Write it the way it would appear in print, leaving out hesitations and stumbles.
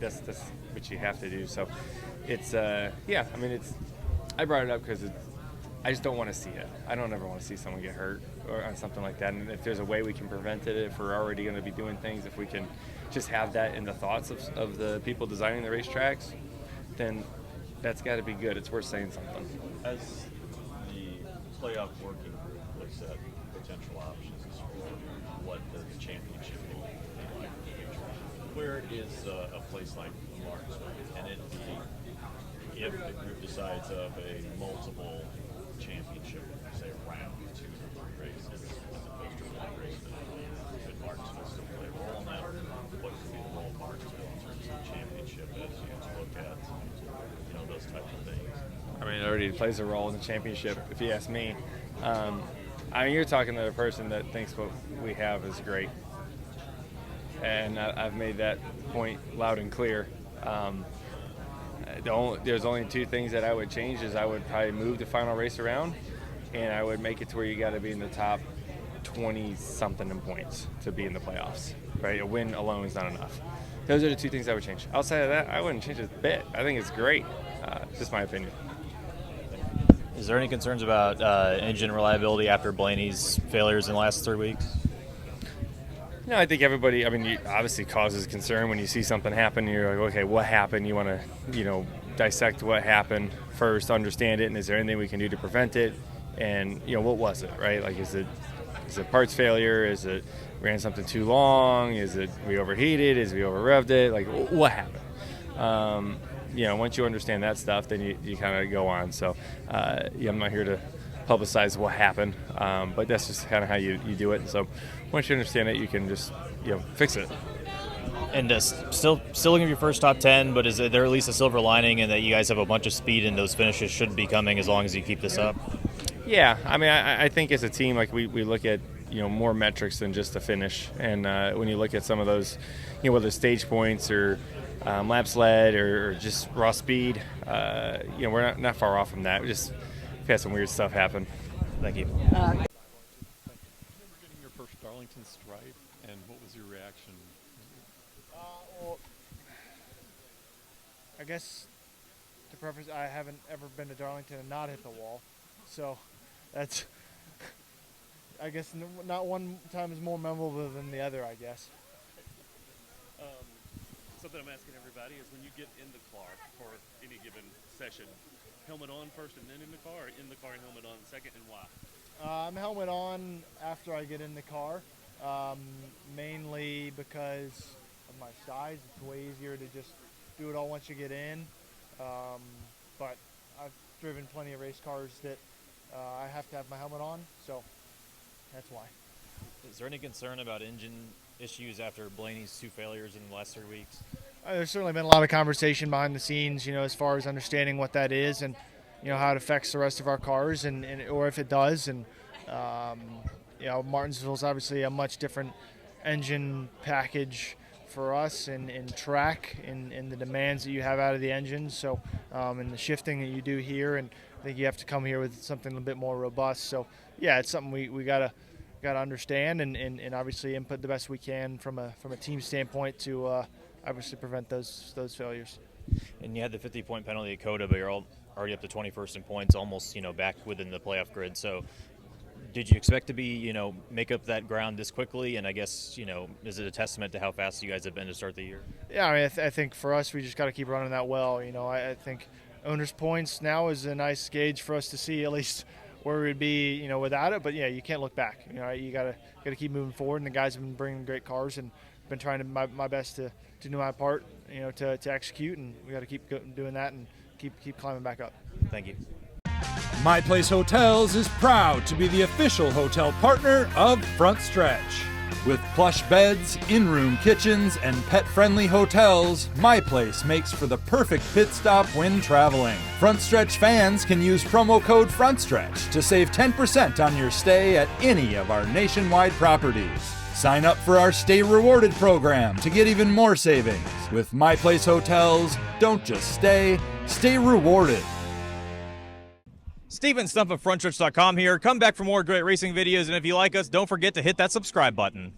That's what you have to do. So it's yeah. I mean, I brought it up because I just don't want to see it. I don't ever want to see someone get hurt or on something like that. And if there's a way we can prevent it, if we're already going to be doing things, if we can just have that in the thoughts of the people designing the racetracks, then that's got to be good. It's worth saying something. As the playoff working group looks at potential options for what the championship will be in the future, where is a place like Martinsville? Can it be, if the group decides of a multiple championship, say round 2 or 3 races, as opposed to one race, could Martinsville still play a role in that? What could be the role of Martinsville in terms of championship as you look at, those types of things? I mean, it already plays a role in the championship, if you ask me. I mean, you're talking to a person that thinks what we have is great. And I've made that point loud and clear. There's only 2 things that I would change is I would probably move the final race around, and I would make it to where you got to be in the top 20-something in points to be in the playoffs, right? A win alone is not enough. Those are the 2 things I would change. Outside of that, I wouldn't change a bit. I think it's great. Just my opinion. Is there any concerns about engine reliability after Blaney's failures in the last 3 weeks? No, I think everybody, I mean, it obviously causes concern when you see something happen. You're like, okay, what happened? You want to, dissect what happened first, understand it, and is there anything we can do to prevent it? And, what was it, right? Like, is it parts failure? Is it ran something too long? Is it we overheated? Is we over-revved it? Like, what happened? Once you understand that stuff, then you kind of go on. So, I'm not here to publicize what happened, but that's just kind of how you do it. So once you understand it, you can just fix it. And still looking for your first top 10, but is there at least a silver lining in that you guys have a bunch of speed and those finishes should be coming as long as you keep this up? Yeah, I mean, I think as a team, like we look at more metrics than just the finish, and when you look at some of those, whether stage points or laps led or just raw speed, we're not far off from that. We've had some weird stuff happen. Thank you. Remember getting your first Darlington stripe, and what was your reaction? Well, I guess the preference, I haven't ever been to Darlington and not hit the wall, so that's, I guess not one time is more memorable than the other, I guess. Something I'm asking everybody is when you get in the car for any given session, helmet on first and then in the car, or in the car and helmet on second, and why? I'm helmet on after I get in the car, mainly because of my size. It's way easier to just do it all once you get in, but I've driven plenty of race cars that I have to have my helmet on, so that's why. Is there any concern about engine issues after Blaney's 2 failures in the last 3 weeks? There's certainly been a lot of conversation behind the scenes, as far as understanding what that is and, how it affects the rest of our cars and or if it does. And, Martinsville's obviously a much different engine package for us and track and the demands that you have out of the engine. So, and the shifting that you do here, and I think you have to come here with something a bit more robust. So, yeah, it's something we gotta understand and obviously input the best we can from a team standpoint to obviously prevent those failures. And you had the 50-point penalty at COTA, but you're already up to 21st in points, almost back within the playoff grid. So did you expect to be make up that ground this quickly? And I guess is it a testament to how fast you guys have been to start the year? Yeah, I mean I think for us we just got to keep running that well. I think owners' points now is a nice gauge for us to see at least where we'd be, without it. But yeah, you can't look back. You gotta keep moving forward. And the guys have been bringing great cars, and been trying to my best to do my part, to execute. And we got to keep doing that and keep climbing back up. Thank you. My Place Hotels is proud to be the official hotel partner of Front Stretch. With plush beds, in-room kitchens, and pet-friendly hotels, My Place makes for the perfect pit stop when traveling. Front Stretch fans can use promo code FRONTSTRETCH to save 10% on your stay at any of our nationwide properties. Sign up for our Stay Rewarded program to get even more savings. With My Place Hotels, don't just stay rewarded. Steven Stump of FrontStretch.com here. Come back for more great racing videos, and if you like us, don't forget to hit that subscribe button.